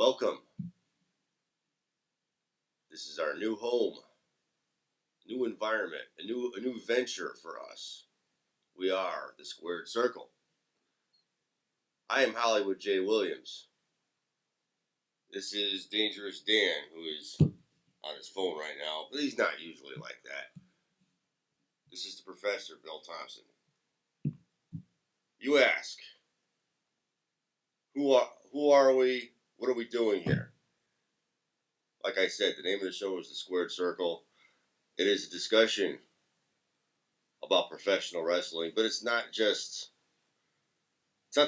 Welcome. This is our new home, new environment, a new venture for us. We are the Squared Circle. I am Hollywood J. Williams. This is Dangerous Dan, who is on his phone right now, but he's not usually like that. This is the Professor, Bill Thompson. You ask, who are we? What are we doing here? Like I said, the name of the show is The Squared Circle. It is a discussion about professional wrestling, but it's not the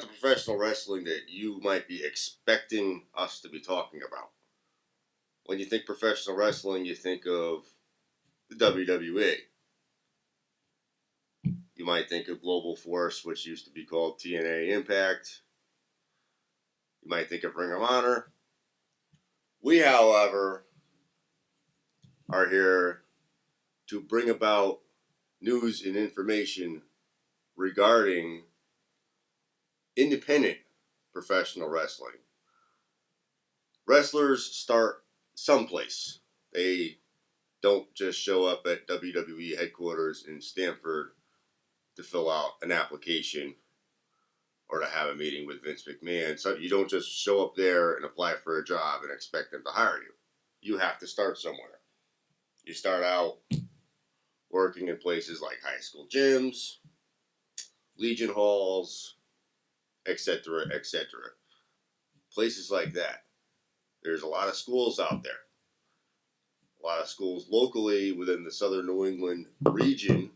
professional wrestling that you might be expecting us to be talking about. When you think professional wrestling, you think of the WWE. You might think of Global Force, which used to be called TNA Impact. You might think of Ring of Honor. We, however, are here to bring about news and information regarding independent professional wrestling. Wrestlers start someplace. They don't just show up at WWE headquarters in Stamford to fill out an application or to have a meeting with Vince McMahon. So you don't just show up there and apply for a job and expect them to hire you. You have to start somewhere. You start out working in places like high school gyms, Legion halls, etc., etc. Places like that. There's a lot of schools out there. A lot of schools locally within the southern New England region.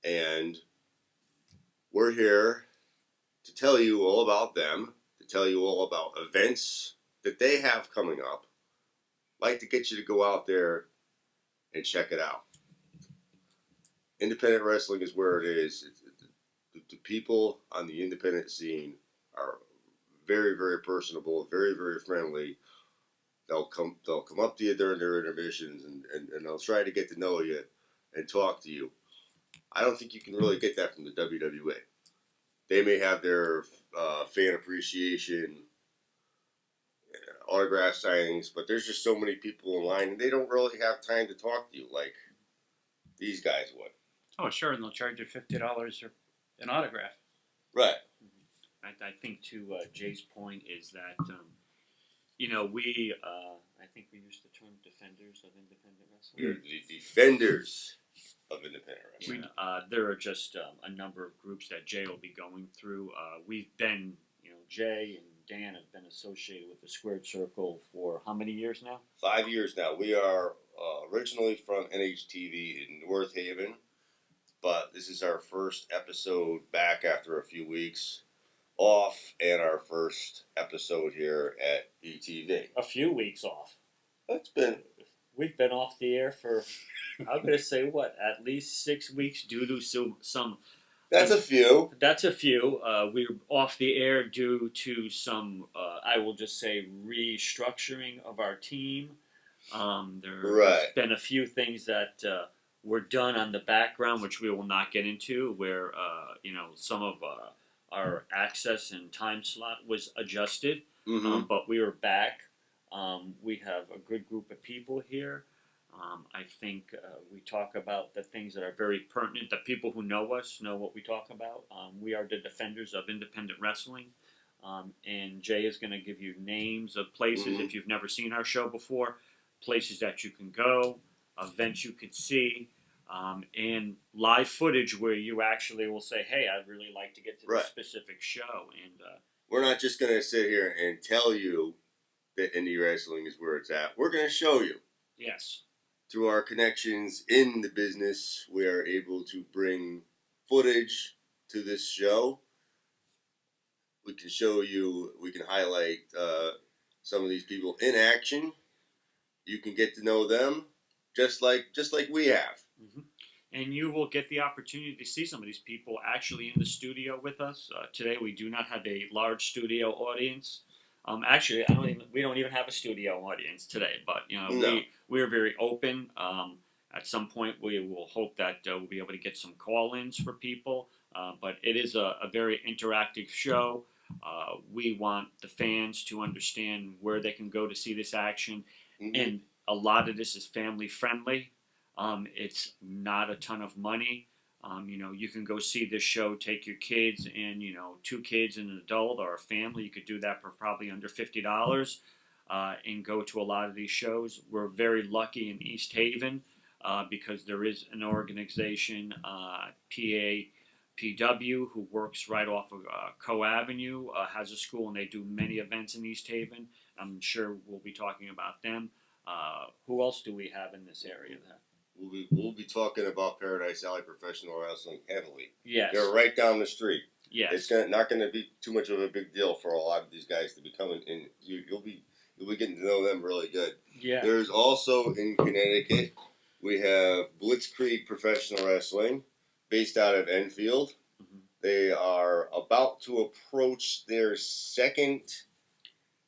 And we're here to tell you all about them, to tell you all about events that they have coming up. I'd like to get you to go out there and check it out. Independent wrestling is where it is. The people on the independent scene are very, very personable, very, very friendly. They'll come up to you during their intermissions and they'll try to get to know you and talk to you. I don't think you can really get that from the WWE. They may have their fan appreciation, autograph signings, but there's just so many people in line and they don't really have time to talk to you like these guys would. Oh, sure, and they'll charge you $50 for an autograph. Right. I think to Jay's point is that, I think we use the term defenders of independent wrestling. You're the defenders of independent wrestling. There are just a number of groups that Jay will be going through. We've been, Jay and Dan have been associated with the Squared Circle for how many years now? 5 years now. We are originally from NHTV in North Haven, but this is our first episode back after a few weeks off, and our first episode here at ETV. A few weeks off. We've been off the air for, I'm going to say at least 6 weeks due to some. That's a few. That's a few. We were off the air due to some, I will just say, restructuring of our team. There's been a few things that were done on the background, which we will not get into, where, some of our access and time slot was adjusted. Mm-hmm. But we were back. We have a good group of people here. I think we talk about the things that are very pertinent. The people who know us know what we talk about. We are the defenders of independent wrestling. And Jay is going to give you names of places, if you've never seen our show before, places that you can go, events you could see, and live footage where you actually will say, hey, I'd really like to get to this specific show. And we're not just going to sit here and tell you that indie wrestling is where it's at. We're going to show you. Yes. Through our connections in the business, we are able to bring footage to this show. We can show you, we can highlight some of these people in action. You can get to know them just like we have. Mm-hmm. And you will get the opportunity to see some of these people actually in the studio with us. Today we do not have a large studio audience. Actually, we don't even have a studio audience today, but we're very open. At some point, we will hope that we'll be able to get some call-ins for people. But it is a very interactive show. We want the fans to understand where they can go to see this action, Mm-hmm. and a lot of this is family friendly. It's not a ton of money. You can go see this show, take your kids and, 2 kids and an adult or a family. You could do that for probably under $50 and go to a lot of these shows. We're very lucky in East Haven because there is an organization, PAPW, who works right off of Co Avenue, has a school, and they do many events in East Haven. I'm sure we'll be talking about them. Who else do we have in this area? We'll be talking about Paradise Alley Professional Wrestling heavily. Yes. They're right down the street. Yes. It's not going to be too much of a big deal for a lot of these guys to be coming in. You'll be getting to know them really good. Yeah. There's also in Connecticut, we have Blitzkrieg Professional Wrestling, based out of Enfield. Mm-hmm. They are about to approach their second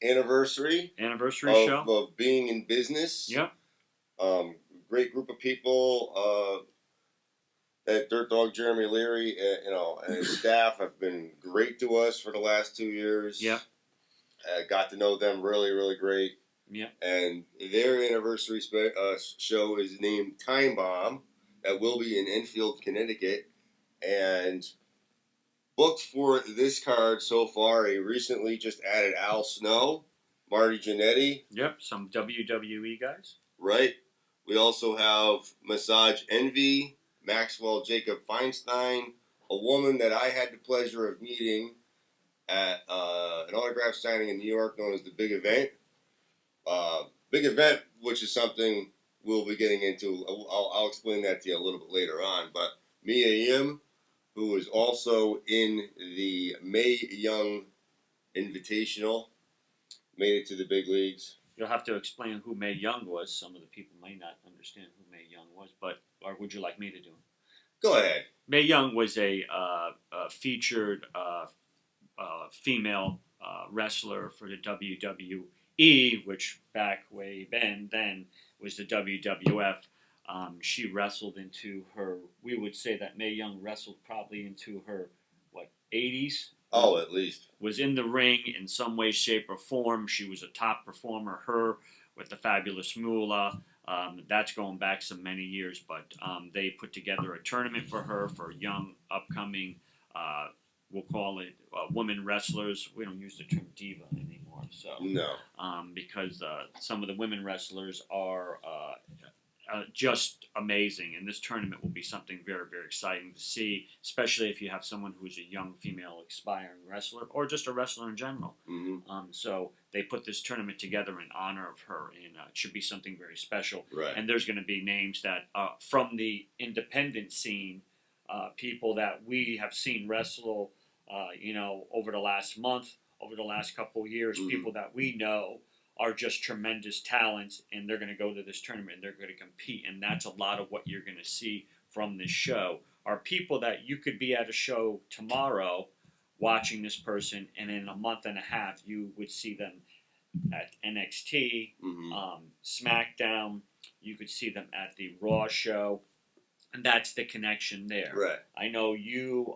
anniversary show of being in business. Yep. Great group of people. That Dirt Dog Jeremy Leary, and his staff have been great to us for the last 2 years. Yep. Got to know them really, really great. Yep. And their anniversary show is named Time Bomb. That will be in Enfield, Connecticut. And booked for this card so far, a recently just added Al Snow, Marty Jannetty. Yep, some WWE guys. Right. We also have Massage Envy, Maxwell Jacob Feinstein, a woman that I had the pleasure of meeting at an autograph signing in New York known as the Big Event. Big Event, which is something we'll be getting into. I'll explain that to you a little bit later on. But Mia Yim, who is also in the Mae Young Invitational, made it to the big leagues. You'll have to explain who Mae Young was. Some of the people may not understand who Mae Young was, or would you like me to do it? Go ahead. Mae Young was a featured female wrestler for the WWE, which back way then was the WWF. She wrestled into her. We would say that Mae Young wrestled probably into her 80s. Oh, at least. Was in the ring in some way, shape, or form. She was a top performer. Her with the Fabulous Moolah. That's going back so many years, but they put together a tournament for her for young, upcoming, we'll call it women wrestlers. We don't use the term diva anymore, so no, because some of the women wrestlers are just amazing, and this tournament will be something very, very exciting to see, especially if you have someone who's a young female aspiring wrestler or just a wrestler in general. Mm-hmm. So they put this tournament together in honor of her, and it should be something very special. Right. And there's going to be names that from the independent scene, people that we have seen wrestle, over the last month, over the last couple of years, mm-hmm. people that we know are just tremendous talents, and they're going to go to this tournament and they're going to compete, and that's a lot of what you're going to see from this show are people that you could be at a show tomorrow watching this person, and in a month and a half you would see them at NXT, mm-hmm. SmackDown, you could see them at the Raw show, and that's the connection there. Right. I know you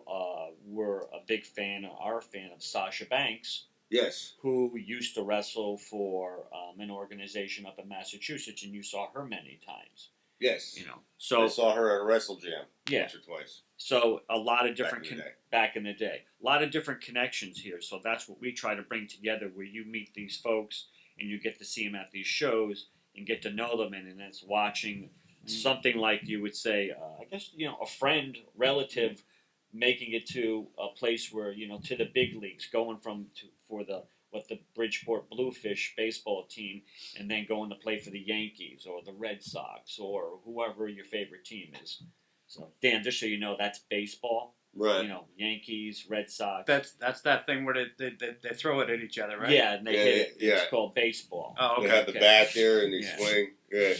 were a big fan, are a fan of Sasha Banks. Yes. Who used to wrestle for an organization up in Massachusetts, and you saw her many times. Yes. So I saw her at Wrestle Jam. Yeah. Once or twice. So a lot of different back in the day. A lot of different connections here. So that's what we try to bring together, where you meet these folks and you get to see them at these shows and get to know them, and it's watching something like you would say, I guess a friend, relative. Making it to a place where to the big leagues, going for the Bridgeport Bluefish baseball team, and then going to play for the Yankees or the Red Sox or whoever your favorite team is. So Dan, just so you know, that's baseball. Right. Yankees, Red Sox. That's that thing where they throw it at each other, right? Yeah, and they hit it. Yeah. It's called baseball. Oh, okay. They have the bat there and they Yeah. swing. Yeah.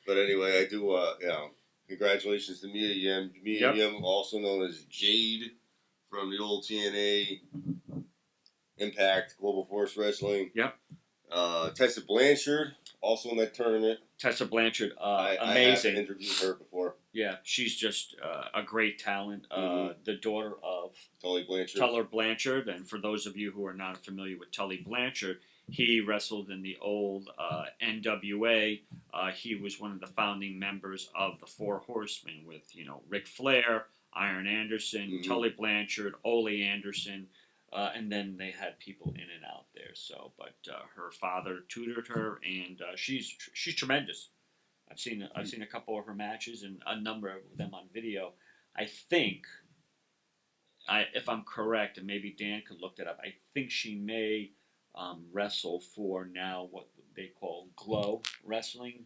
But anyway, I do. Congratulations to Mia Yim. Mia Yim, also known as Jade from the old TNA Impact Global Force Wrestling. Yep. Tessa Blanchard, also in that tournament. Tessa Blanchard, I amazing. have interviewed her before. Yeah, she's just a great talent. The daughter of Tully Blanchard. Tully Blanchard, and for those of you who are not familiar with Tully Blanchard, he wrestled in the old NWA. He was one of the founding members of the Four Horsemen with, Ric Flair, Iron Anderson, Tully Blanchard, Ole Anderson, and then they had people in and out there. So, but her father tutored her, and she's tremendous. I've seen a couple of her matches and a number of them on video. I think, if I'm correct, and maybe Dan could look that up, I think she may wrestle for now what they call Glow Wrestling.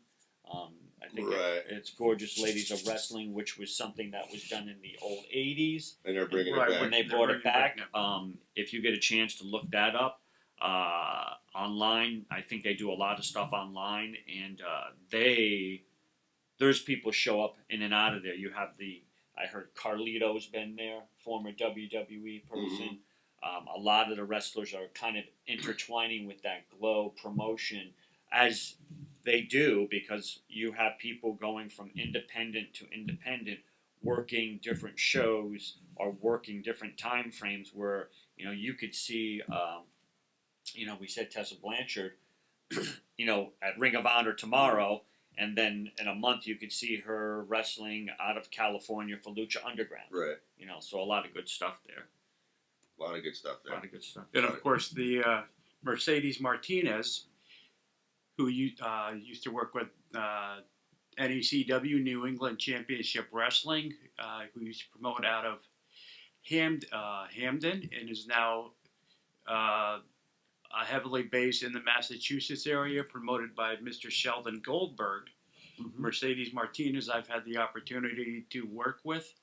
I think it's Gorgeous Ladies of Wrestling, which was something that was done in the old 80s. And they're bringing it back. When they brought it back. If you get a chance to look that up online, I think they do a lot of stuff online, and there's people show up in and out of there. You have I heard Carlito's been there, former WWE person. A lot of the wrestlers are kind of intertwining with that Glow promotion, as they do, because you have people going from independent to independent, working different shows or working different time frames where, you could see, we said Tessa Blanchard, at Ring of Honor tomorrow, and then in a month you could see her wrestling out of California for Lucha Underground. Right. So a lot of good stuff there. A lot of good stuff there. And of course, the Mercedes Martinez, who used to work with NECW, New England Championship Wrestling, who used to promote out of Hamden, and is now heavily based in the Massachusetts area, promoted by Mr. Sheldon Goldberg. Mercedes Martinez, I've had the opportunity to work with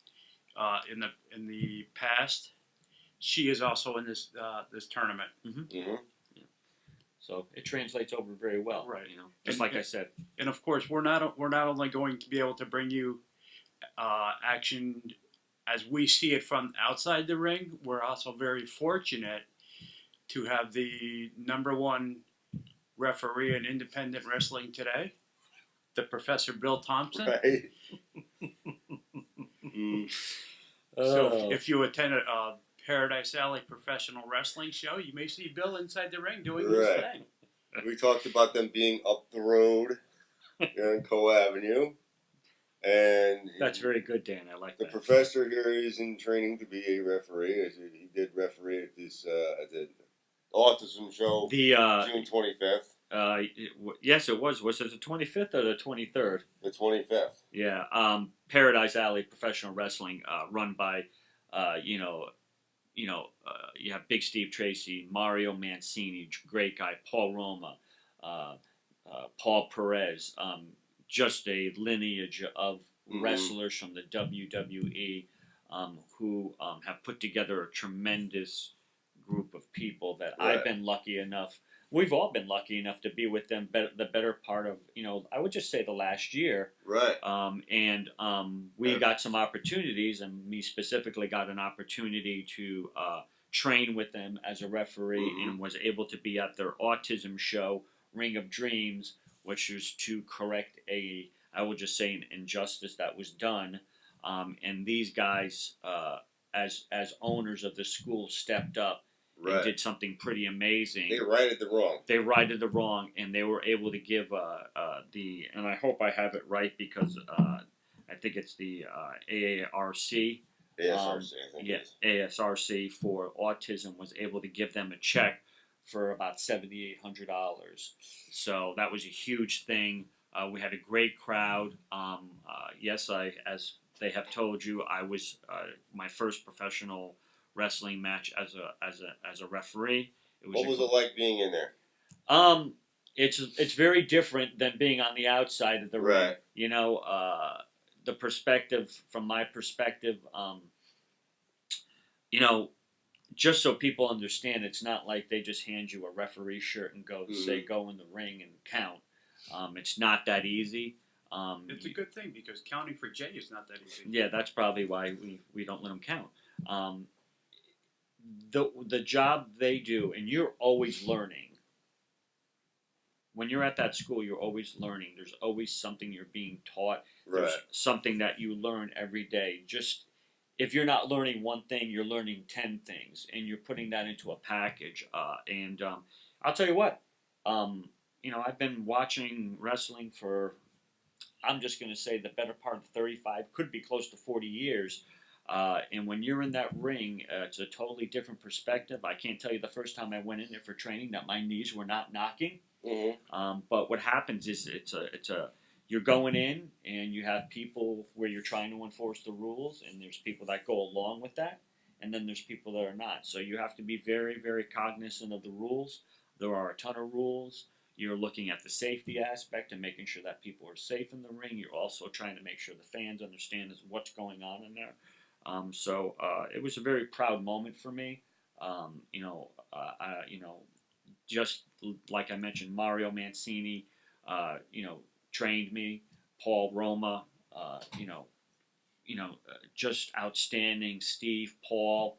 in the past. She is also in this tournament. So it translates over very well, right? Just like I said. And of course, we're not only going to be able to bring you action as we see it from outside the ring. We're also very fortunate to have the #1 referee in independent wrestling today, the Professor Bill Thompson. Right. So if you attend a Paradise Alley professional wrestling show, you may see Bill inside the ring doing his thing. We talked about them being up the road here on Co Avenue, and that's very good, Dan. I like the that. professor here is in training to be a referee. He did referee at this at the autism show, June 25th. Yes, it was. Was it the 25th or the 23rd? The 25th. Yeah. Paradise Alley Professional Wrestling, run by, you have Big Steve Tracy, Mario Mancini, great guy, Paul Roma, Paul Perez, just a lineage of wrestlers from the WWE who have put together a tremendous group of people that I've been lucky enough. We've all been lucky enough to be with them the better part of, I would just say the last year. Right. We got some opportunities, and me specifically got an opportunity to train with them as a referee, and was able to be at their autism show, Ring of Dreams, which was to correct I would just say, an injustice that was done. And these guys, as owners of the school, stepped up. And did something pretty amazing. They righted the wrong. They righted the wrong, and they were able to give and I hope I have it right, because I think it's the AARC. ASRC, I think. Yes, ASRC for autism was able to give them a check for about $7,800. So that was a huge thing. We had a great crowd. Yes, as they have told you, I was my first professional wrestling match as a referee. What was it like being in there? It's very different than being on the outside of the ring. The perspective, from my perspective, just so people understand, it's not like they just hand you a referee shirt and say go in the ring and count. It's not that easy. It's a good thing, because counting for Jay is not that easy. Yeah, that's probably why we don't let them count. The job they do, and you're always learning when you're at that school, you're always learning. There's always something you're being taught. Right. There's something that you learn every day. Just if you're not learning one thing, you're learning 10 things, and you're putting that into a package. And I'll tell you what, I've been watching wrestling for, I'm just going to say, the better part of 35, could be close to 40 years. And when you're in that ring, it's a totally different perspective. I can't tell you the first time I went in there for training that my knees were not knocking. But what happens is you're going in and you have people where you're trying to enforce the rules, and there's people that go along with that, and then there's people that are not. So you have to be very, very cognizant of the rules. There are a ton of rules. You're looking at the safety aspect and making sure that people are safe in the ring. You're also trying to make sure the fans understand what's going on in there. So it was a very proud moment for me. Just like I mentioned, Mario Mancini, trained me. Paul Roma, just outstanding. Steve, Paul,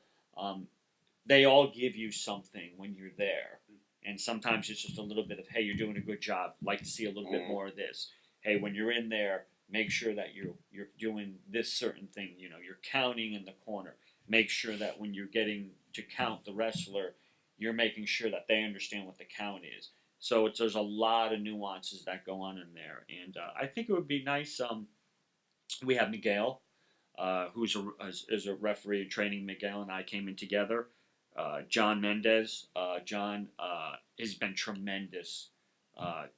they all give you something when you're there. And sometimes it's just a little bit of, hey, you're doing a good job. Like to see a little bit more of this. Hey, when you're in there, make sure that you're doing this certain thing. You're counting in the corner. Make sure that when you're getting to count the wrestler, you're making sure that they understand what the count is. So there's a lot of nuances that go on in there, and I think it would be nice. We have Miguel, who's is a referee training. Miguel and I came in together. John Mendez. John has been tremendous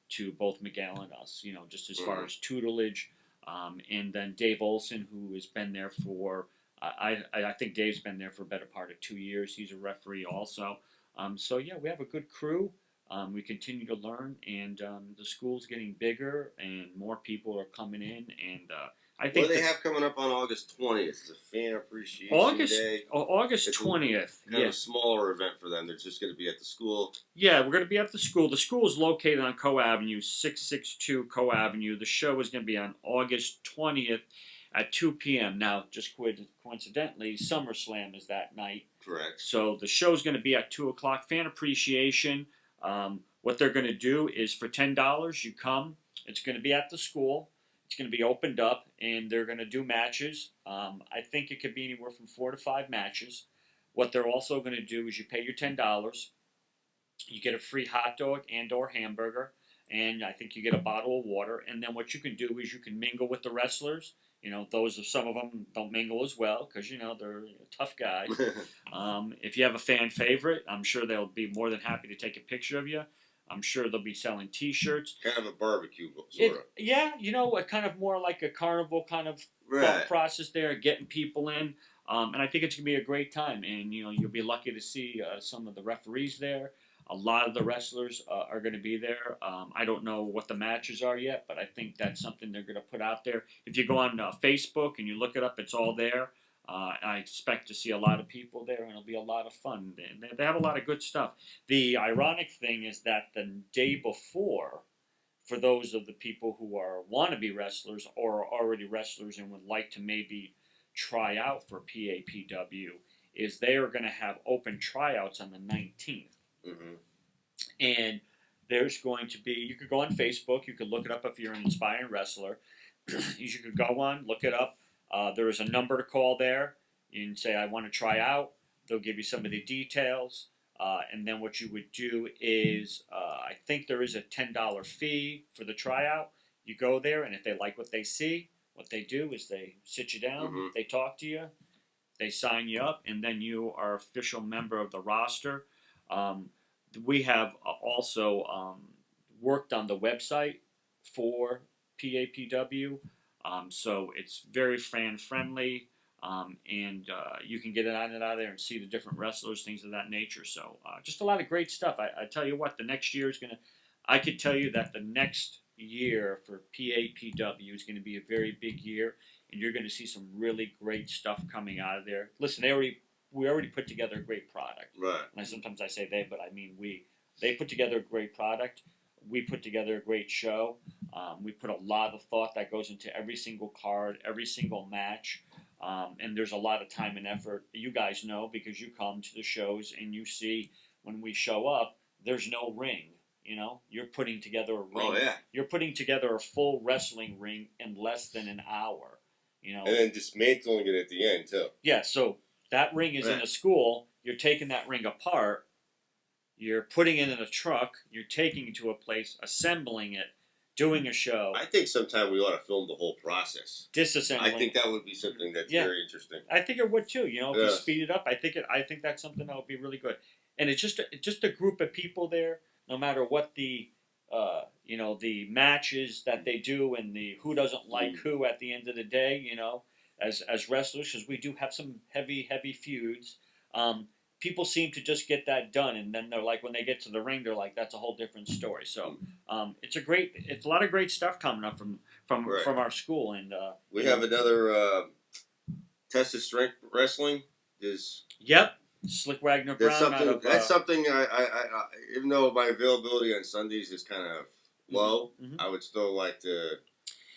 to both Miguel and us. Just as far as tutelage, and then Dave Olson, who has been there for. I think Dave's been there for a better part of 2 years. He's a referee also. So yeah, we have a good crew. We continue to learn, and the school's getting bigger, and more people are coming in. And I think what do they have coming up on August 20th? It's a fan appreciation day. August 20th. Kind of a smaller event for them. They're just going to be at the school. Yeah, we're going to be at the school. The school is located on Co Avenue, 662 Co Avenue. The show is going to be on August 20th at 2 p.m. Now, just coincidentally, SummerSlam is that night. Correct. So the show's going to be at 2 o'clock. Fan appreciation. What they're going to do is for $10, you come. It's going to be at the school. It's going to be opened up, and they're going to do matches. I think it could be anywhere from 4 to 5 matches. What they're also going to do is you pay your $10. You get a free hot dog and or hamburger, and I think you get a bottle of water. And then what you can do is you can mingle with the wrestlers. Some of them don't mingle as well because, they're tough guys. If you have a fan favorite, I'm sure they'll be more than happy to take a picture of you. I'm sure they'll be selling T-shirts. Kind of a barbecue, sort of. Yeah, a kind of more like a carnival kind of thought process there, getting people in. And I think it's going to be a great time. And, you'll be lucky to see some of the referees there. A lot of the wrestlers are going to be there. I don't know what the matches are yet, but I think that's something they're going to put out there. If you go on Facebook and you look it up, it's all there. I expect to see a lot of people there, and it'll be a lot of fun. They have a lot of good stuff. The ironic thing is that the day before, for those of the people who are wannabe wrestlers or are already wrestlers and would like to maybe try out for PAPW, is they are going to have open tryouts on the 19th. Mm-hmm. And there's going to be, you could go on Facebook, you could look it up if you're an aspiring wrestler. You could go on, look it up. There is a number to call there. You can say, I want to try out. They'll give you some of the details. And then what you would do is, I think there is a $10 fee for the tryout. You go there, and if they like what they see, what they do is they sit you down, they talk to you, they sign you up, and then you are an official member of the roster. We have also worked on the website for PAPW, so it's very fan friendly, and you can get it on and out of there and see the different wrestlers, things of that nature. So just a lot of great stuff. I tell you what, the next year is gonna. I could tell you that the next year for PAPW is going to be a very big year, and you're going to see some really great stuff coming out of there. Listen, we already put together a great product. Right. And sometimes I say they, but I mean we. They put together a great product. We put together a great show. We put a lot of thought that goes into every single card, every single match. And there's a lot of time and effort. You guys know because you come to the shows and you see when we show up, there's no ring. You know, you're putting together a ring. Oh yeah. You're putting together a full wrestling ring in less than an hour. You know, And then dismantling it at the end too. yeah. So that ring is in Right. a school. You're taking that ring apart. You're putting it in a truck. You're taking it to a place, assembling it, doing a show, I think sometime we ought to film the whole process. disassembling. I think that would be something that's Yeah. very interesting. I think it would too. You know, if you Yeah. speed it up, I think that's something that would be really good. And it's just a group of people there. No matter what the you know, the matches that they do and the who doesn't like who at the end of the day. You know, as wrestlers, because we do have some heavy feuds. People seem to just get that done, and then they're like, when they get to the ring, they're like, that's a whole different story. So it's a lot of great stuff coming up from Right. from our school, and We have another Test of Strength Wrestling. Yep, Slick Wagner That's Brown something. out of That's something. I even though my availability on Sundays is kind of low, Mhm. I would still like to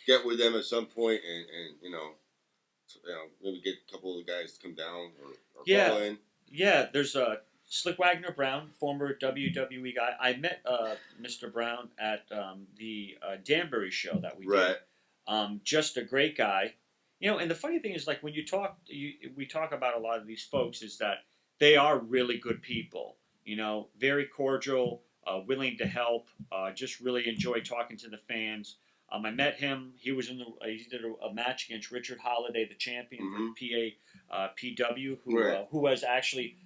get with them at some point and maybe get a couple of the guys to come down or Yeah. call in. Yeah, there's Slick Wagner Brown, former WWE guy. I met Mr. Brown at the Danbury show that we Right. did. Just a great guy. You know, and the funny thing is, like, when we talk about a lot of these folks, is that they are really good people. You know, very cordial, willing to help. Just really enjoy talking to the fans. I met him. He was he did a match against Richard Holiday, the champion for PW, Right. who was actually.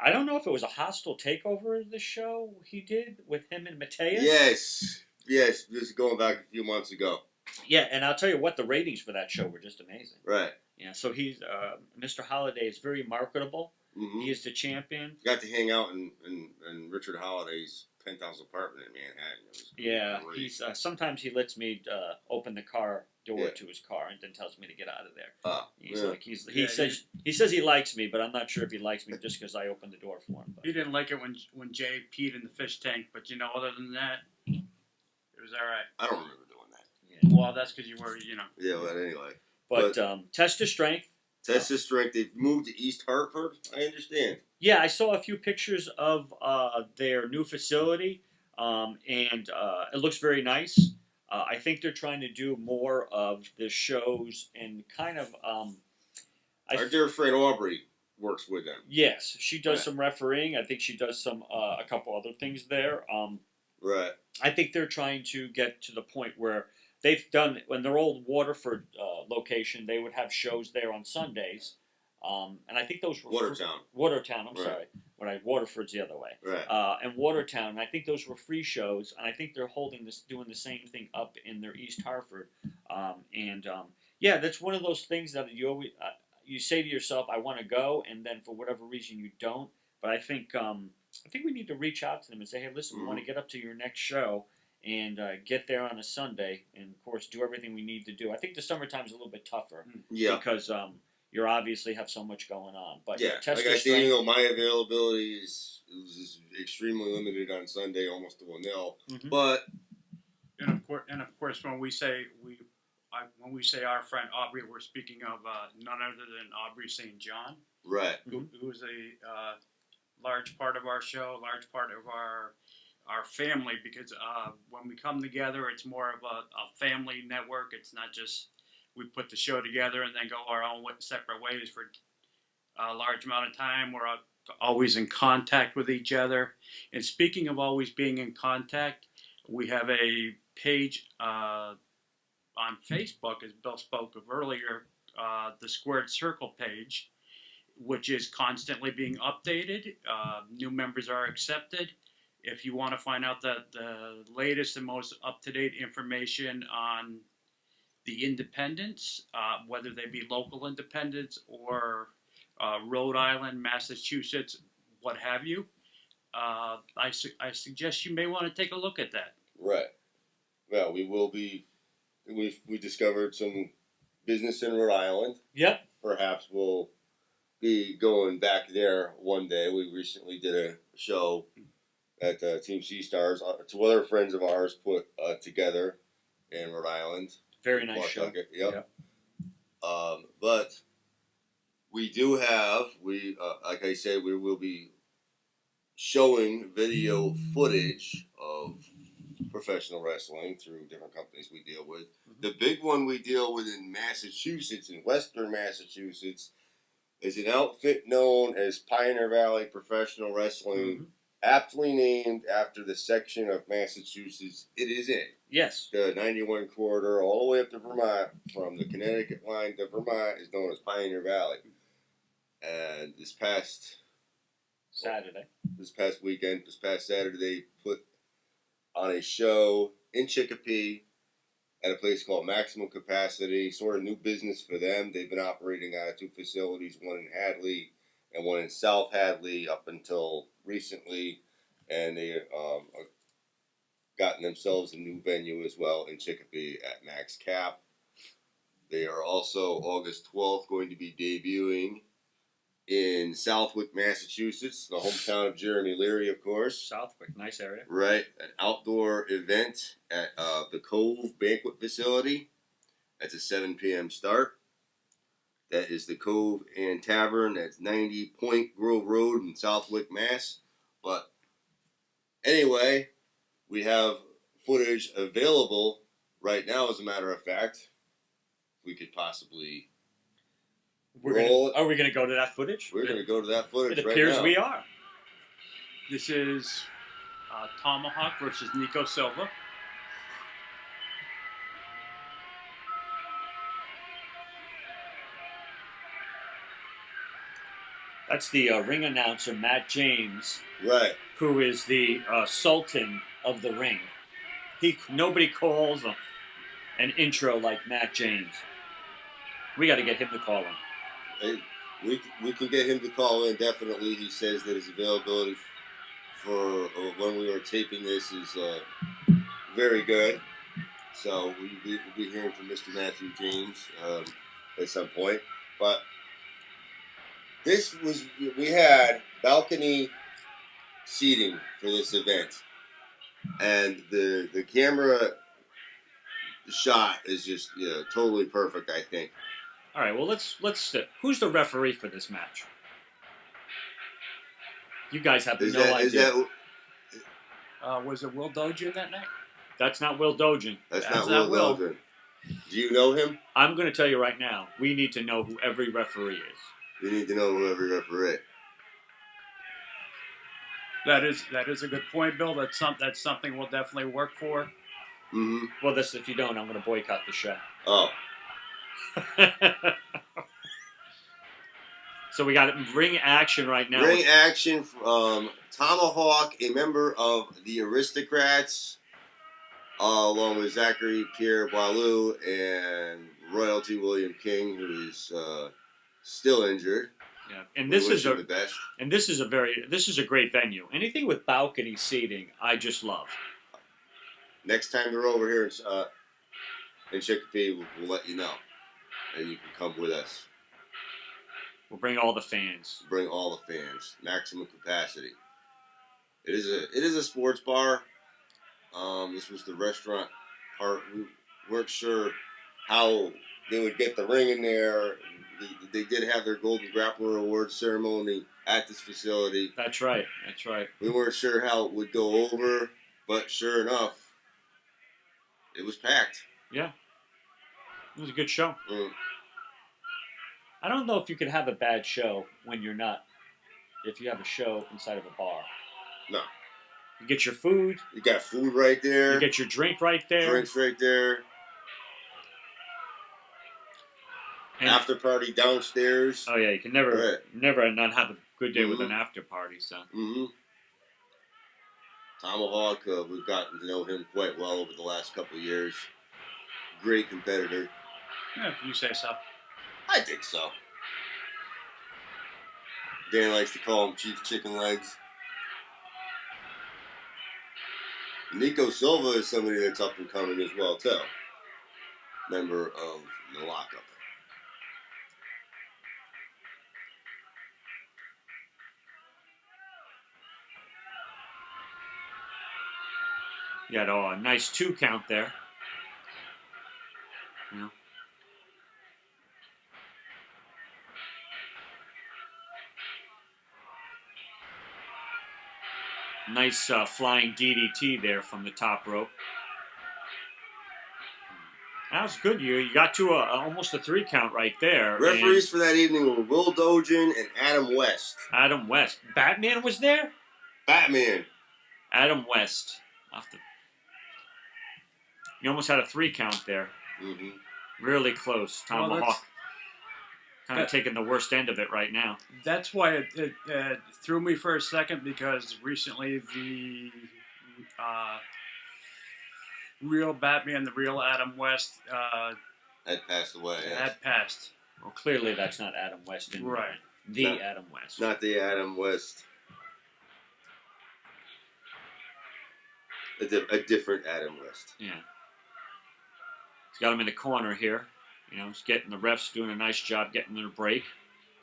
I don't know if it was a hostile takeover of the show he did with him and Mateus. Yes. This is going back a few months ago. Yeah, and I'll tell you what, the ratings for that show were just amazing. Right. Yeah, so he's Mr. Holiday is very marketable. Mm-hmm. He is the champion. Got to hang out in Richard Holiday's penthouse apartment in Manhattan. It was Yeah, great. he's sometimes he lets me open the car door Yeah. to his car and then tells me to get out of there. He's yeah. like he Yeah, says he likes me, but I'm not sure if he likes me just because I opened the door for him. But. He didn't like it when Jay peed in the fish tank, but other than that, it was all right. I don't remember doing that. Well, that's because you were, Yeah, but anyway. But Test of Strength. Test of Strength, they've moved to East Hartford. I understand. Yeah, I saw a few pictures of their new facility, and it looks very nice. I think they're trying to do more of the shows and kind of. Our dear friend Aubrey works with them. Yes, she does Right. some refereeing. I think she does some a couple other things there. Right. I think they're trying to get to the point where they've done when their old Waterford location, they would have shows there on Sundays, and I think those were Watertown. Watertown. I'm Right. sorry, Waterford's the other way. Right. And Watertown. And I think those were free shows, and I think they're doing the same thing up in their East Hartford. Yeah, that's one of those things that you always you say to yourself, "I want to go," and then for whatever reason you don't. But I think we need to reach out to them and say, "Hey, listen, we want to get up to your next show and get there on a Sunday, and of course do everything we need to do." I think the summertime's a little bit tougher Yeah. because you obviously have so much going on. But Yeah. Test Like of I said, Strength- even though my availability is extremely limited on Sunday, almost to a nil. Mhm. But and of course, when we say our friend Aubrey, we're speaking of none other than Aubrey St. John, right. who is a large part of our show, large part of our family, because when we come together, it's more of a family network. It's not just we put the show together and then go our own separate ways for a large amount of time. We're always in contact with each other. And speaking of always being in contact, we have a page on Facebook, as Bill spoke of earlier, the Squared Circle page, which is constantly being updated. New members are accepted. If you want to find out the latest and most up-to-date information on the independents, whether they be local independents or Rhode Island, Massachusetts, what have you, I suggest you may want to take a look at that. Right. Well, we will be. We discovered some business in Rhode Island. Yep. Perhaps we'll be going back there one day. We recently did a show at Team Sea Stars. Two other friends of ours put together in Rhode Island. Very nice show. Pawtucket, yep. But we do have like I said, we will be showing video footage of professional wrestling through different companies we deal with. The big one we deal with in Massachusetts, in Western Massachusetts, is an outfit known as Pioneer Valley Professional Wrestling, aptly named after the section of Massachusetts it is in. Yes. The 91 corridor all the way up to Vermont, from the Connecticut line to Vermont, is known as Pioneer Valley. And this past weekend, this past Saturday, they put on a show in Chicopee at a place called Maximum Capacity, sort of new business for them. They've been operating out of two facilities, one in Hadley and one in South Hadley up until recently, and they gotten themselves a new venue as well in Chicopee at Max Cap. They are also August 12th going to be debuting in Southwick, Massachusetts, the hometown of Jeremy Leary, of course. Southwick, nice area. Right, an outdoor event at the Cove Banquet Facility. That's a 7 p.m. start. That is the Cove and Tavern. That's 90 Point Grove Road in Southwick, Mass. But anyway, we have footage available right now, as a matter of fact. We could possibly roll it. Are we going to go to that footage? We're going to go to that footage It right now. appears we are. This is Tomahawk versus Nico Silva. That's the ring announcer, Matt James, Right. who is the sultan of the ring. Nobody calls an intro like Matt James. We got to get him to call him. Hey, we can get him to call in, definitely. He says that his availability for when we were taping this is very good. So we'll be hearing from Mr. Matthew James at some point. But we had balcony seating for this event. And the camera shot is just totally perfect, I think. All right, well, let's who's the referee for this match? You guys have no idea. Was it Will Dojan that night? That's not Will Dojan. That's not Will Dojan. Do you know him? I'm going to tell you right now, we need to know who every referee is. We need to know who every referee is. That is a good point, Bill. That's something we'll definitely work for. Mm-hmm. Well, if you don't, I'm going to boycott the show. Oh. So we got ring action right now. Ring action from Tomahawk, a member of the Aristocrats, along with Zachary Pierre Boileau and Royalty William King, who is still injured. Yeah, and this is the best. And this is a great venue. Anything with balcony seating, I just love. Next time they're over here in Chicopee, we'll let you know, and you can come with us. We'll bring all the fans. Bring all the fans. Maximum capacity. It is a sports bar. This was the restaurant part. We weren't sure how they would get the ring in there. They did have their Golden Grappler Awards ceremony at this facility. That's right. We weren't sure how it would go over, but sure enough, it was packed. Yeah. It was a good show. Mm. I don't know if you could have a bad show if you have a show inside of a bar. No. You get your food. You got food right there. You get your drink right there. Drinks right there. And after party downstairs. Oh yeah, you can never not have a good day with an after party. So. Mm-hmm. Tomahawk, we've gotten to know him quite well over the last couple of years. Great competitor. Yeah, you say so. I think so. Dan likes to call him Chief Chicken Legs. Nico Silva is somebody that's up and coming as well, too. Member of the Lockup. You had a nice 2 count there. You know. Nice flying DDT there from the top rope. That was good. You got to almost a 3 count right there. Referees for that evening were Will Dogen and Adam West. Adam West. Batman was there? Batman. Adam West. You almost had a 3 count there. Mm-hmm. Really close. Tomahawk kind of taking the worst end of it right now. That's why it threw me for a second, because recently the real Batman, the real Adam West, Had passed away. Yes. had passed. Well, clearly that's not Adam West. Right. Adam West. Not the Adam West. A different Adam West. Yeah. He's got him in the corner here. You know, he's getting the refs doing a nice job getting their break.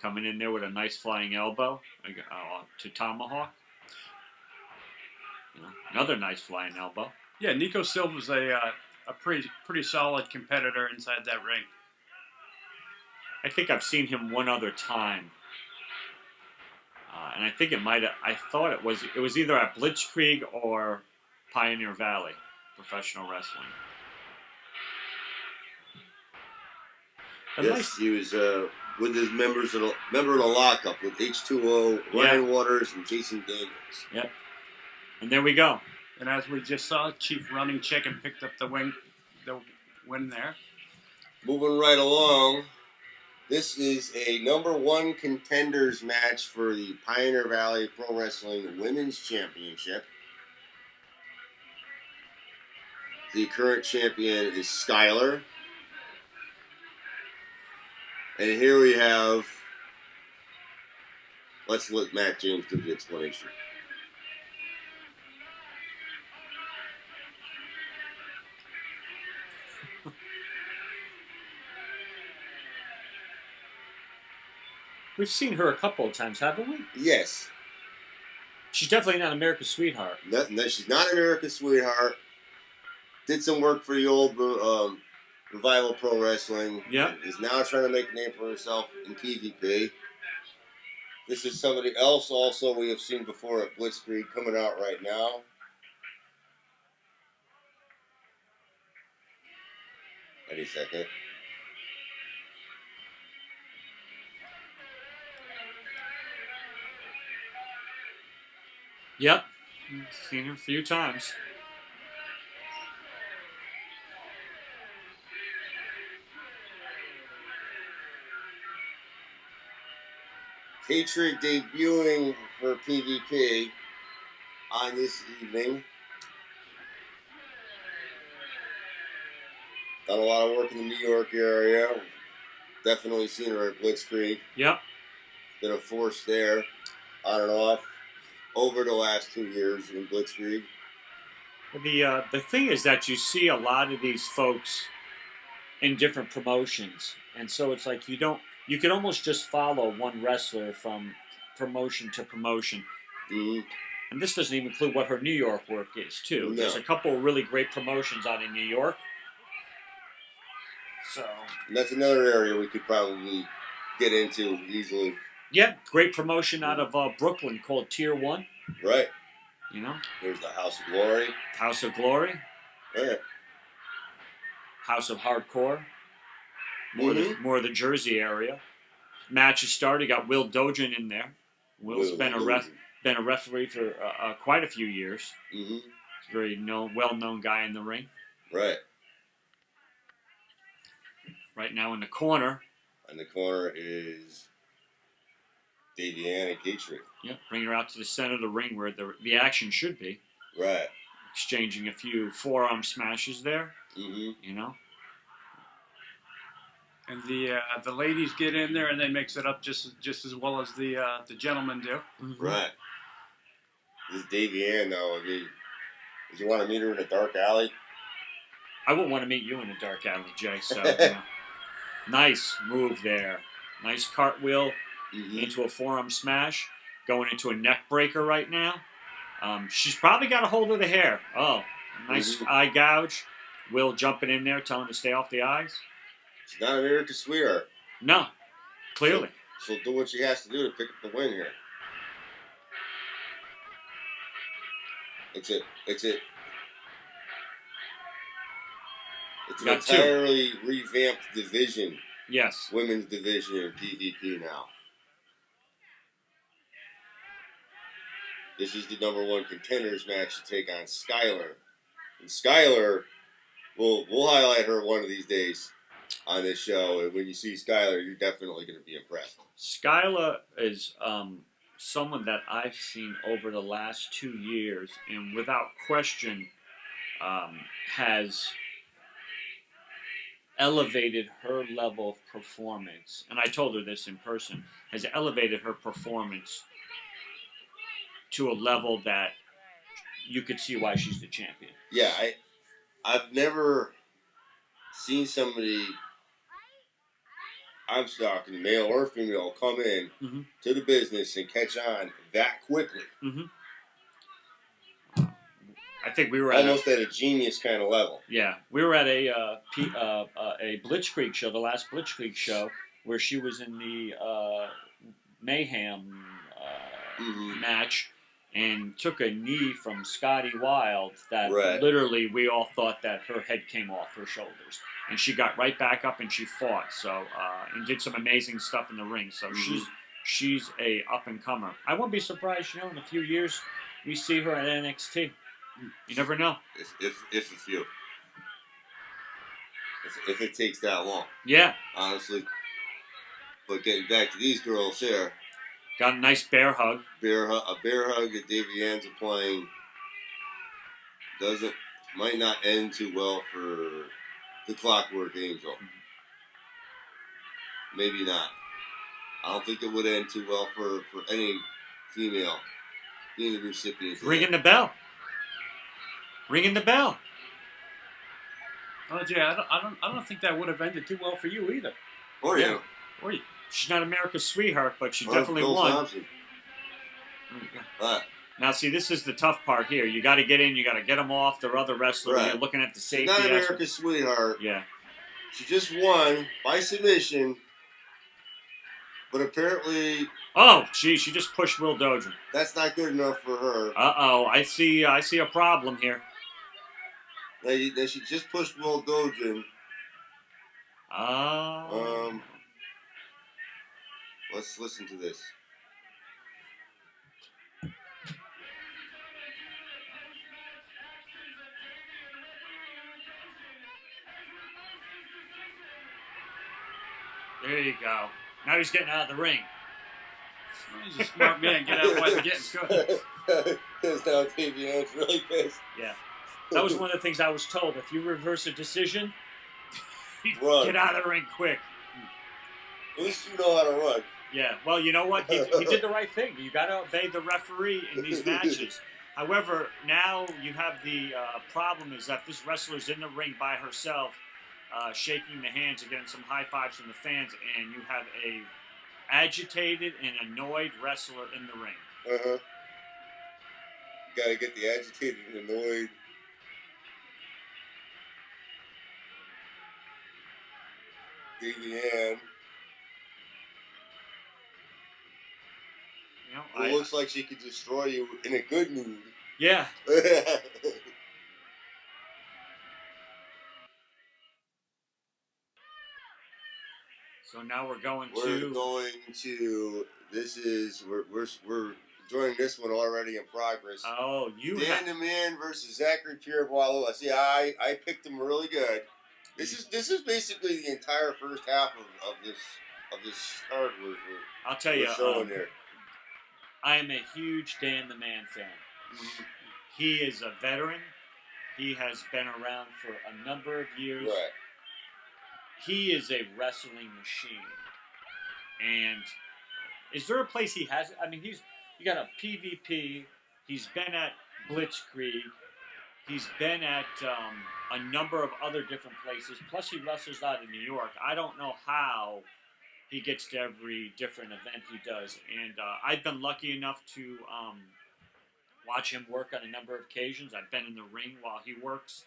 Coming in there with a nice flying elbow to Tomahawk. You know, another nice flying elbow. Yeah, Nico Silva's a pretty solid competitor inside that ring. I think I've seen him one other time. And I think I thought it was either at Blitzkrieg or Pioneer Valley Professional Wrestling. Yes, he was with his member of the lockup with H2O, Ryan Waters, and Jason Daniels. Yep. And there we go. And as we just saw, Chief Running Chicken picked up the win there. Moving right along, this is a #1 contenders match for the Pioneer Valley Pro Wrestling Women's Championship. The current champion is Skylar. And here we have, let's let Matt James do the explanation. We've seen her a couple of times, haven't we? Yes. She's definitely not America's sweetheart. No, she's not America's sweetheart. Did some work for the old Revival Pro Wrestling. Yeah. Is now trying to make a name for herself in PvP. This is somebody else also we have seen before at Blitzkrieg coming out right now. Any second. Yep. Seen her a few times. Hatred debuting for PvP on this evening. Done a lot of work in the New York area. Definitely seen her at Blitzkrieg. Yep. Been a force there, on and off, over the last 2 years in Blitzkrieg. The thing is that you see a lot of these folks in different promotions, and so it's like you can almost just follow one wrestler from promotion to promotion. Mm-hmm. And this doesn't even include what her New York work is, too. No. There's a couple of really great promotions out in New York. So, And that's another area we could probably get into easily. yeah, great promotion out of Brooklyn called Tier 1. Right. You know? There's the House of Glory. House of Glory. Yeah. House of Hardcore. More Mhm. of the Jersey area. Match has started. Got Will Dogen in there. Will's been a referee for quite a few years. Mm-hmm. He's a very well-known guy in the ring. Right. Right now in the corner. In the corner is Daviana Gatry. Yep, bring her out to the center of the ring where the action should be. Right. Exchanging a few forearm smashes there. Mm-hmm. You know. And the ladies get in there and they mix it up just as well as the gentlemen do. Mm-hmm. Right. This is Daviana, though. Did you want to meet her in a dark alley? I wouldn't want to meet you in a dark alley, Jay. So, you know. Nice move there. Nice cartwheel into a forearm smash. Going into a neck breaker right now. She's probably got a hold of the hair. Oh, nice eye gouge. Will jumping in there, telling her to stay off the eyes. She's not America's sweetheart. No, clearly. She'll do what she has to do to pick up the win here. It's an Got two. entirely revamped division, Yes. women's division in PvP now. This is the number 1 contenders match to take on Skylar. And Skylar, we'll highlight her one of these days on this show. And when you see Skylar, you're definitely going to be impressed. Skyla is someone that I've seen over the last 2 years, and without question, has elevated her level of performance. And I told her this in person. Has elevated her performance to a level that you could see why she's the champion. Yeah, I've never seen somebody I'm stalking, male or female, come in to the business and catch on that quickly. I think we were almost at a genius kind of level. Yeah, we were at a Blitzkrieg show, the last Blitzkrieg show, where she was in the Mayhem match and took a knee from Scotty Wild that literally we all thought that her head came off her shoulders. And she got right back up and she fought. So and did some amazing stuff in the ring. So she's a up and comer. I wouldn't be surprised, in a few years we see her at NXT. You never know. If a few. If it takes that long. Yeah. Honestly. But getting back to these girls here. Got a nice bear hug. A bear hug that Davey Ann's applying might not end too well for the Clockwork Angel. Maybe not. I don't think it would end too well for any female being the recipient. Ringing the bell. Ringing the bell. Oh, Jay, I don't think that would have ended too well for you either. Or you. Or you. She's not America's sweetheart, but she definitely won. Now, see, this is the tough part here. You got to get in. You got to get them off. Their other wrestler. You're looking at the safety. She's not America's sweetheart. Yeah. She just won by submission, but apparently. Oh, gee, she just pushed Will Dojan. That's not good enough for her. Uh-oh, I see a problem here. She just pushed Will Dojan. Let's listen to this. There you go. Now he's getting out of the ring. He's a smart man. Get out while you're getting good. Because now Davey Ann's really pissed. Yeah. That was one of the things I was told. If you reverse a decision, run. Get out of the ring quick. At least you know how to run. Yeah. Well, you know what? He did the right thing. You got to obey the referee in these matches. However, now you have the problem is that this wrestler's in the ring by herself, shaking the hands and getting some high fives from the fans, and you have a agitated and annoyed wrestler in the ring. You gotta get the agitated and annoyed. Davey Ann. It looks like she could destroy you in a good mood. Yeah. So now we're going to. This is we're joining this one already in progress. Oh, Dan the Man versus Zachary Pierre-Boileau. See, I picked him really good. This is basically the entire first half of this card I'll tell you, showing there. I am a huge Dan the Man fan. He is a veteran. He has been around for a number of years. Right. He is a wrestling machine. And is there a place he has? I mean, you got a PvP. He's been at Blitzkrieg. He's been at a number of other different places. Plus, he wrestles out in New York. I don't know how he gets to every different event he does. And I've been lucky enough to watch him work on a number of occasions. I've been in the ring while he works.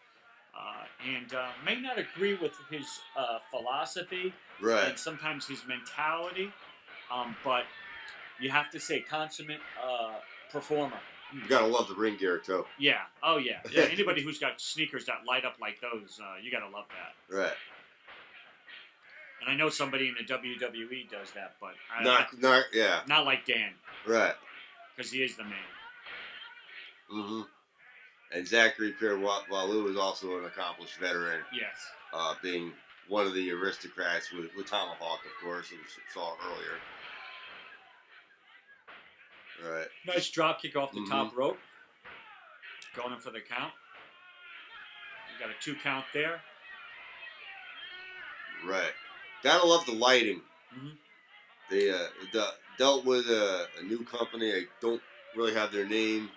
And may not agree with his philosophy and sometimes his mentality, but you have to say consummate performer. You gotta love the ring gear too. Yeah. Oh yeah. Yeah. Anybody who's got sneakers that light up like those, you gotta love that. Right. And I know somebody in the WWE does that, but Yeah. not like Dan, Right. because he is the man. Mm-hmm. And Zachary Pierre-Walou is also an accomplished veteran, Yes. being one of the aristocrats with Tomahawk, of course, as we saw earlier. Right. Nice drop kick off the top rope. Going in for the count. You got a 2 count there. Right. Gotta love the lighting. Mm-hmm. They dealt with a new company. I don't really have their name,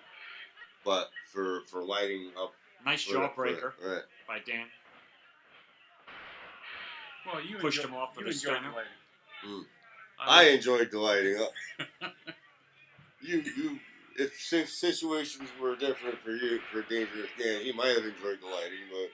but for lighting up. Nice jawbreaker Right. by Dan. Well, you Pushed him off for the stunner. I enjoyed the lighting. If situations were different for you, for Dangerous Dan, he might have enjoyed the lighting, but.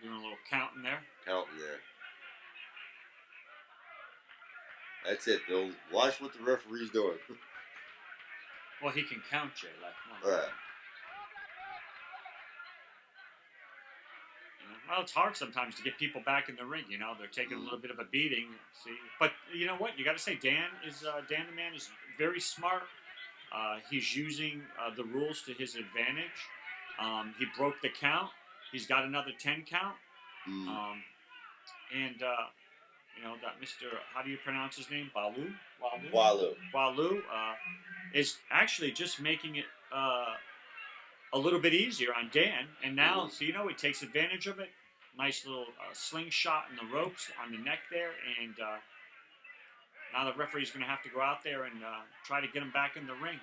Doing a little count in there. Counting there. That's it, Bill. Watch what the referee's doing. Well, he can count you. Right. Well, it's hard sometimes to get people back in the ring. You know, they're taking a little bit of a beating. See, but you know what? You got to say, Dan the Man is very smart. He's using the rules to his advantage. He broke the count. He's got another 10 count. And you know that Mr. How do you pronounce his name? Walou is actually just making it a little bit easier on Dan. And now, so you know, he takes advantage of it. Nice little slingshot in the ropes on the neck there. And now the referee's going to have to go out there and try to get him back in the ring.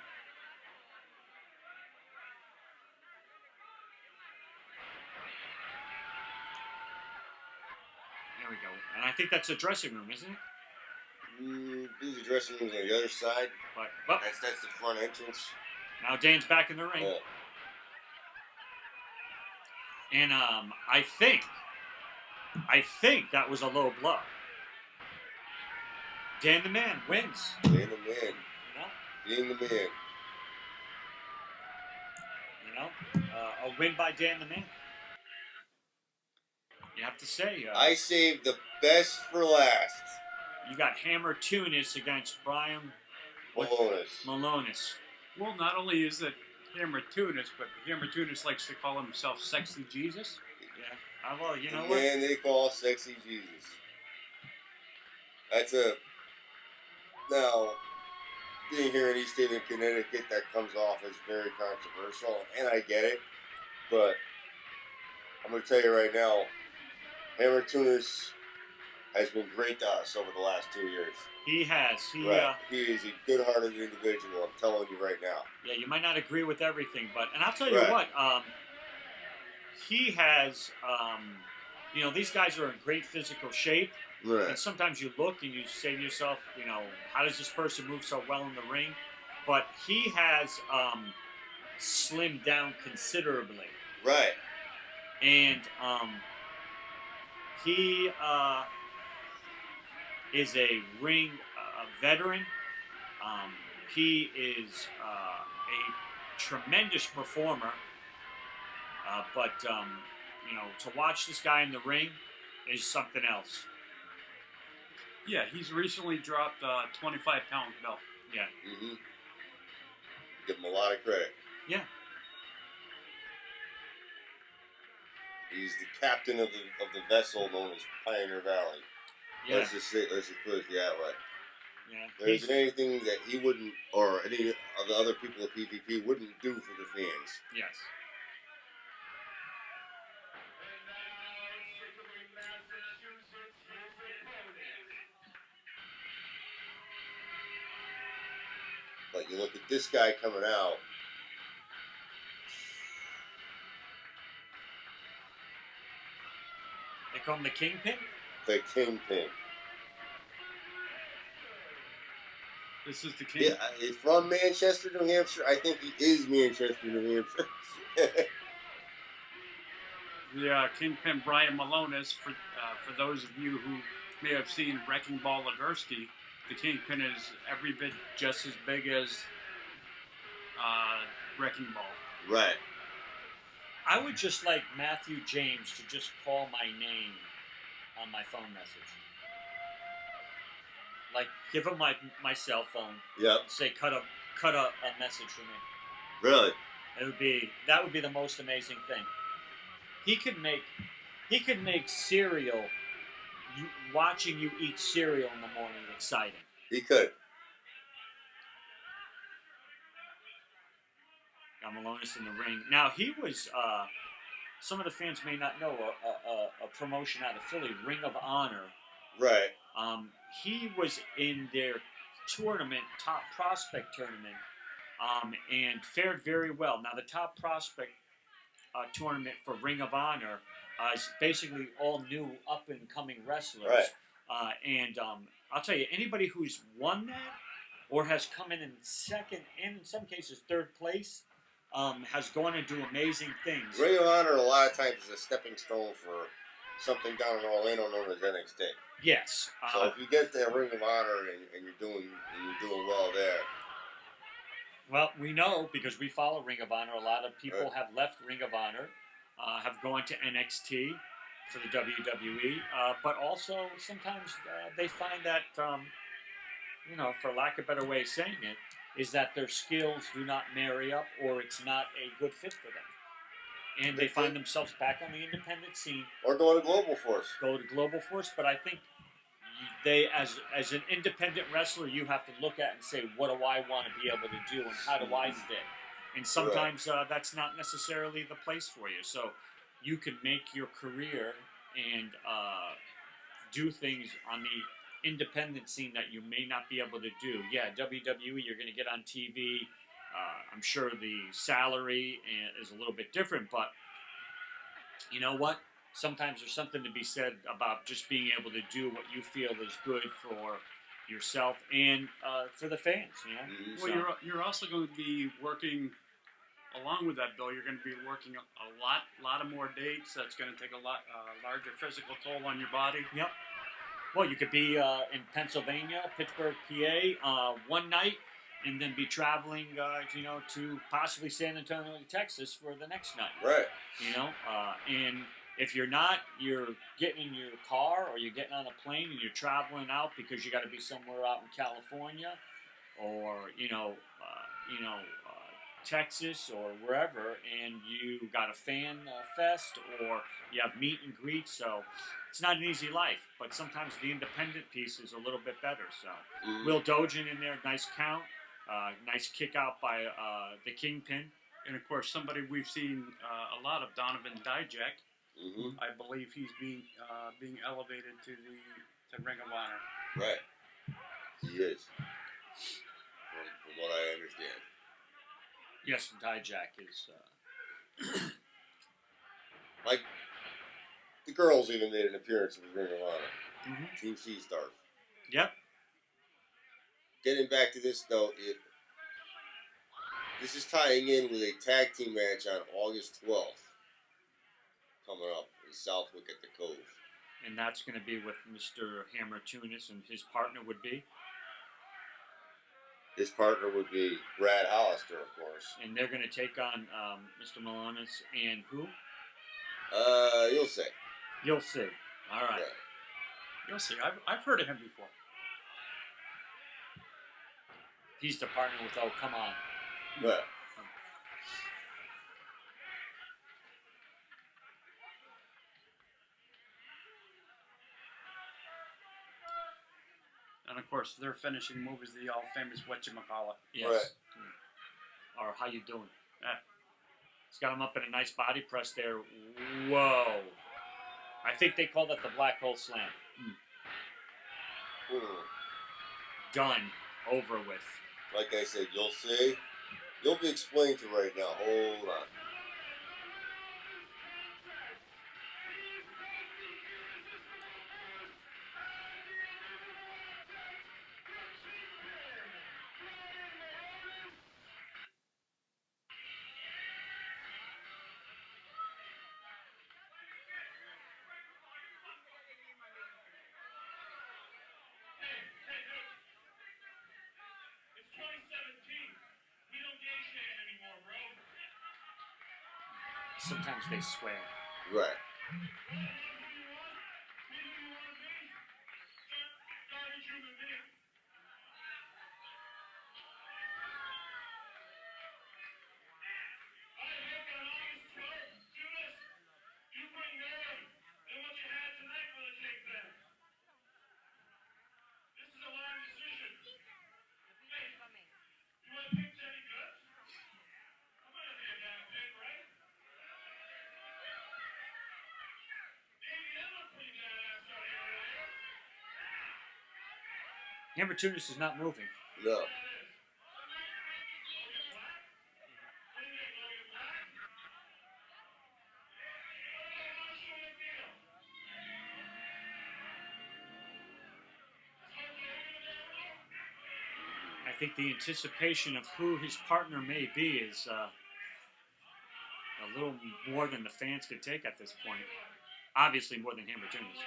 There we go. And I think that's a dressing room, isn't it? These are dressing rooms on the other side. But That's the front entrance. now Dan's back in the ring. Yeah. And I think that was a low blow. Dan the Man wins. Dan the Man. You know? Being the man. You know? A win by Dan the Man. You have to say. I saved the best for last. You got Hammer Tunis against Brian Malonis. Well, not only is it Hammer Tunis, but Hammer Tunis likes to call himself Sexy Jesus. Yeah. Well, you know the what? man they call Sexy Jesus. Now, being here in East Haven, Connecticut, that comes off as very controversial, and I get it, but I'm going to tell you right now, Hammer Tunis has been great to us over the last 2 years. He has. He is a good-hearted individual, I'm telling you right now. Yeah, you might not agree with everything, but, and I'll tell you Right. what, he has, you know, these guys are in great physical shape. Right. And sometimes you look and you say to yourself, you know, how does this person move so well in the ring? But he has slimmed down considerably. Right. And he is a ring veteran. He is a tremendous performer. But, you know, to watch this guy in the ring is something else. Yeah, he's recently dropped a 25-pound belt. Yeah. Mm-hmm. Give him a lot of credit. Yeah. He's the captain of the vessel known as Pioneer Valley. Yeah. Let's just put it that way. Yeah. There isn't anything that he wouldn't, or any of the other people at PvP wouldn't do for the fans. Yes. But you look at this guy coming out. They call him the Kingpin? The Kingpin. This is the king. Yeah, he's from Manchester, New Hampshire. I think he is Manchester, New Hampshire. The Kingpin Brian Malonis, for those of you who may have seen Wrecking Ball Legursky, the Kingpin is every bit just as big as Wrecking Ball. Right. I would just like Matthew James to just call my name on my phone message. Like, give him my cell phone. Yep. Say, cut a message for me. Really? That would be the most amazing thing. He could make cereal. Watching you eat cereal in the morning exciting. He could. Got Malonis in the ring. Now he was. Some of the fans may not know a promotion out of Philly, Ring of Honor. Right. He was in their tournament, Top Prospect tournament, and fared very well. Now the Top Prospect tournament for Ring of Honor is basically all new, up and coming wrestlers. Right. And I'll tell you, anybody who's won that or has come in second and in some cases third place has gone and do amazing things. Ring of Honor a lot of times is a stepping stone for something down in Orlando known as NXT. Yes. So if you get to Ring of Honor and you're doing well there. Well, we know because we follow Ring of Honor. A lot of people have left Ring of Honor, have gone to NXT for the WWE, but also sometimes they find that, for lack of a better way of saying it, is that their skills do not marry up or it's not a good fit for them. And they find themselves back on the independent scene. Or go to Global Force. But I think they, as an independent wrestler, you have to look at and say, what do I want to be able to do and how do I fit? And sometimes that's not necessarily the place for you. So you can make your career and do things on the independent scene that you may not be able to do. Yeah, WWE, you're going to get on TV. I'm sure the salary is a little bit different, but you know what? Sometimes there's something to be said about just being able to do what you feel is good for yourself and for the fans. You know? Well, you're also going to be working along with that, Bill. You're going to be working a lot of more dates. That's going to take a larger physical toll on your body. Yep. Well, you could be in Pennsylvania, Pittsburgh, PA, one night, and then be traveling, to possibly San Antonio, Texas for the next night. Right. And if you're not, you're getting in your car or you're getting on a plane and you're traveling out because you got to be somewhere out in California, or Texas or wherever, and you got a fan fest or you have meet and greet. So it's not an easy life, but sometimes the independent piece is a little bit better. So Will Dogen in there, nice count, nice kick out by the Kingpin. And of course, somebody we've seen a lot of, Donovan Dijak. Mm-hmm. I believe he's being elevated to the Ring of Honor. Right. He is. From what I understand. Yes, Dijak is. Like, the girls even made an appearance with Ring of Honor. Mm-hmm. Team C stars. Yep. Getting back to this, though, this is tying in with a tag team match on August 12th. Coming up in Southwick at the Cove. And that's going to be with Mr. Hammer Tunis, and his partner would be? His partner would be Brad Hollister, of course. And they're going to take on Mr. Malonis and who? You'll see. You'll see. All right. Yeah. You'll see. I've heard of him before. He's the partner with Oh Come On. Yeah. And of course, their finishing move is the all-famous whatchamacallit. Yes. Right. Or how you doing? He's got him up in a nice body press there. Whoa. I think they call that the black hole slam. Done. Over with. Like I said, you'll see. You'll be explained to right now. Hold on. sometimes they swear. Right. Hammer Tunis is not moving. No. I think the anticipation of who his partner may be is a little more than the fans could take at this point. Obviously, more than Hammer Tunis.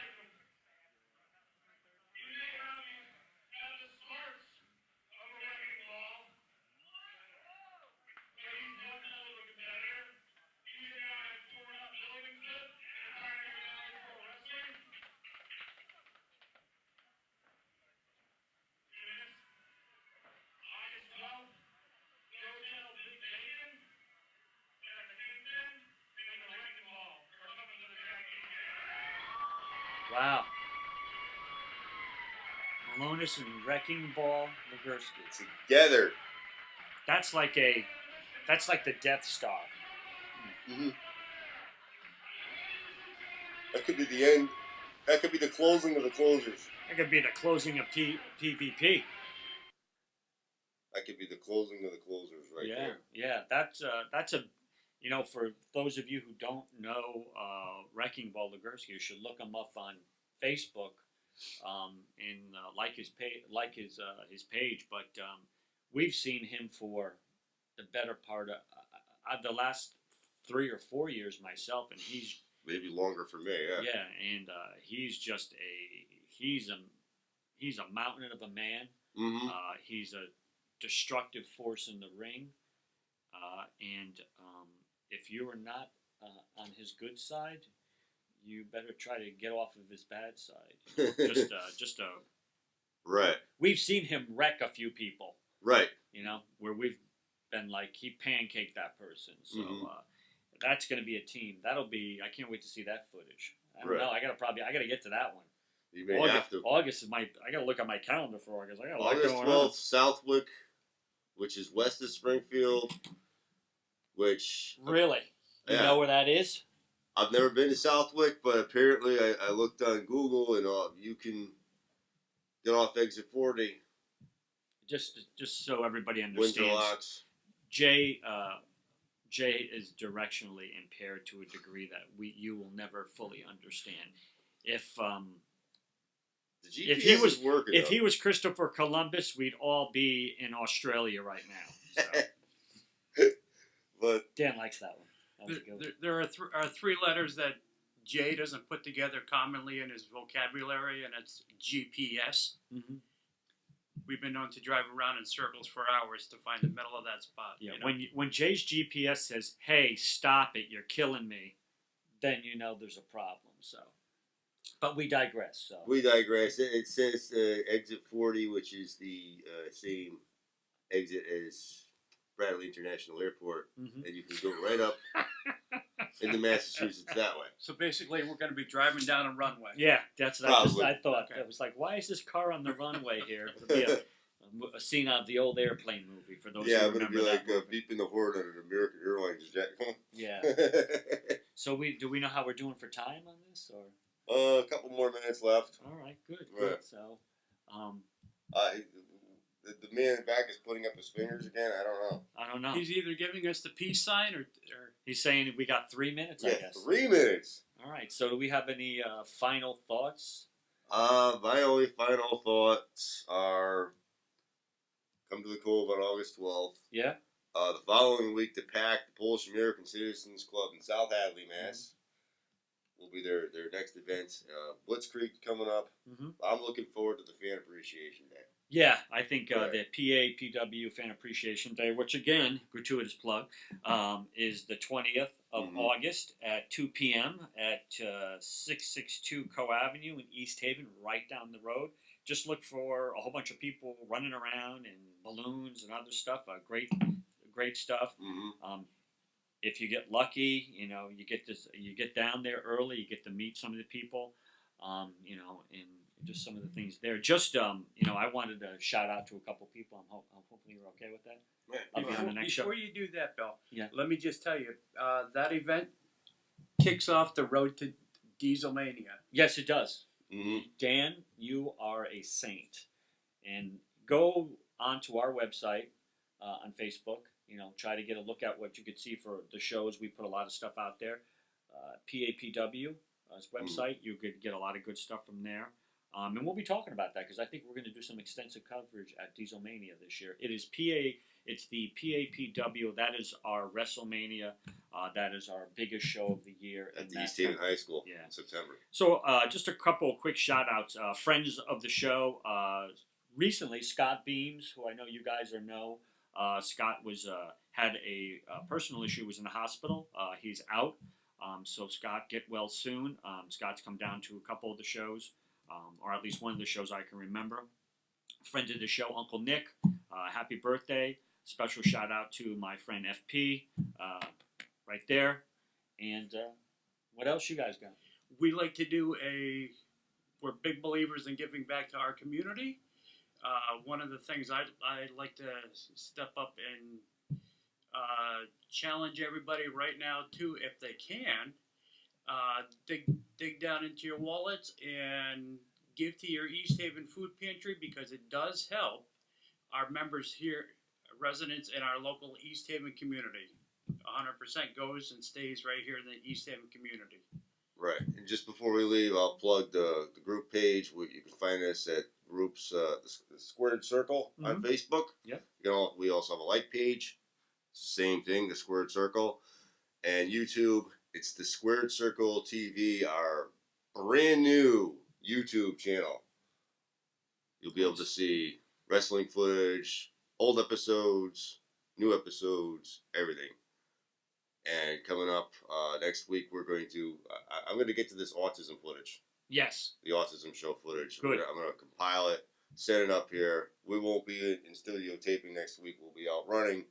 Wow. Malonis and Wrecking Ball Legursky. Together. That's like the Death Star. Mm-hmm. That could be the end. That could be the closing of the closers. That could be the closing of PvP. That could be the closing of the closers right there. Yeah. That's a, for those of you who don't know Wrecking Ball Legursky, you should look him up on Facebook and like his page. But we've seen him for the better part of the last 3 or 4 years myself, and he's maybe longer for me. Yeah. Yeah, and he's just he's a mountain of a man. Mm-hmm. He's a destructive force in the ring, and if you are not on his good side, you better try to get off of his bad side. just a Right. We've seen him wreck a few people. Right. Where we've been like he pancaked that person. So Mm-hmm. that's going to be a team. I can't wait to see that footage. I don't Right. know. I gotta get to that one. You may have to. August is I gotta look at my calendar for August. I got a lot August going 12th, on. Southwick, which is west of Springfield, which... Really? You Yeah. know where that is? I've never been to Southwick, but apparently I looked on Google and you can get off exit 40. Just so everybody Winter understands, locks. Jay is directionally impaired to a degree that you will never fully understand. If The GPS if he was is working. if he was Christopher Columbus, we'd all be in Australia right now. So. But Dan likes that one. That was a good one. There are 3 letters that Jay doesn't put together commonly in his vocabulary, and it's GPS. Mm-hmm. We've been known to drive around in circles for hours to find the middle of that spot. Yeah, you know? when Jay's GPS says, "Hey, stop it! You're killing me," then you know there's a problem. So, but we digress. So we digress. It says exit 40, which is the same exit as Bradley International Airport, Mhm. and you can go right up into Massachusetts that way. So basically, we're going to be driving down a runway. yeah, that's what Probably. I thought. Okay. I was like, why is this car on the runway here? It'll be a scene out of the old airplane movie for those Yeah, who I'm gonna remember be like that movie. beeping the horn on an American Airlines jet. Yeah. So do we know how we're doing for time on this, or? A couple more minutes left. All right, good. Right. So, The man in the back is putting up his fingers again. I don't know. I don't know. He's either giving us the peace sign or He's saying we got 3 minutes, I Yeah, guess. 3 minutes. All right. So, do we have any final thoughts? My only final thoughts are come to the Cove on August 12th. Yeah. The following week, the PAC, the Polish American Citizens Club in South Hadley, Mass. Will be their next event. Blitzkrieg coming up. Mm-hmm. I'm looking forward to the fan appreciation. Appreciation Day. Yeah, I think Right. the PAPW Fan Appreciation Day, which again, gratuitous plug, is the 20th of Mhm. August at 2 p.m. at 662 Co Avenue in East Haven, right down the road. Just look for a whole bunch of people running around and balloons and other stuff. Great stuff. Mm-hmm. If you get lucky, you get down there early, you get to meet some of the people, and just some of the things there. Just I wanted to shout out to a couple people. Hopefully you're okay with that. Yeah. I'll be on the next show. Before you do that, Bill, Yeah. let me just tell you, that event kicks off the road to Dieselmania. Yes, it does. Mm-hmm. Dan, you are a saint, and go onto our website on Facebook. Try to get a look at what you could see for the shows. We put a lot of stuff out there. PAPW's website. You could get a lot of good stuff from there. And we'll be talking about that because I think we're going to do some extensive coverage at Dieselmania this year. It's the PAPW. That is our WrestleMania. That is our biggest show of the year. At and the that- East Haven High School Yeah. in September. So, just a couple of quick shout outs. Friends of the show. Recently, Scott Beams, who I know you guys know. Scott had a personal issue, was in the hospital. He's out. So, Scott, get well soon. Scott's come down to a couple of the shows, or at least one of the shows I can remember. Friend of the show, Uncle Nick. Happy birthday. Special shout out to my friend FP right there. And what else you guys got? We like to do we're big believers in giving back to our community. One of the things I like to step up and challenge everybody right now too, if they can, dig down into your wallets and give to your East Haven food pantry, because it does help our members here, residents in our local East Haven community. 100% goes and stays right here in the East Haven community. Right. And just before we leave, I'll plug the group page. You can find us at groups the Squared Circle on Facebook. Yep. We also have a like page. Same thing, the Squared Circle. And YouTube, it's the Squared Circle TV, our brand new YouTube channel. You'll be able to see wrestling footage, old episodes, new episodes, everything. And coming up next week, we're going to. I'm going to get to this autism footage. Yes. The autism show footage. Good. I'm going to compile it, set it up here. We won't be in studio taping next week. We'll be out running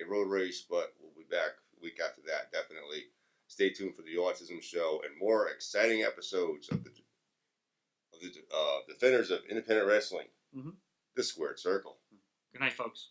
a road race, but we'll be back a week after that. Definitely. Stay tuned for the autism show and more exciting episodes of the Defenders of Independent Wrestling. Mm-hmm. The Squared Circle. Good night, folks.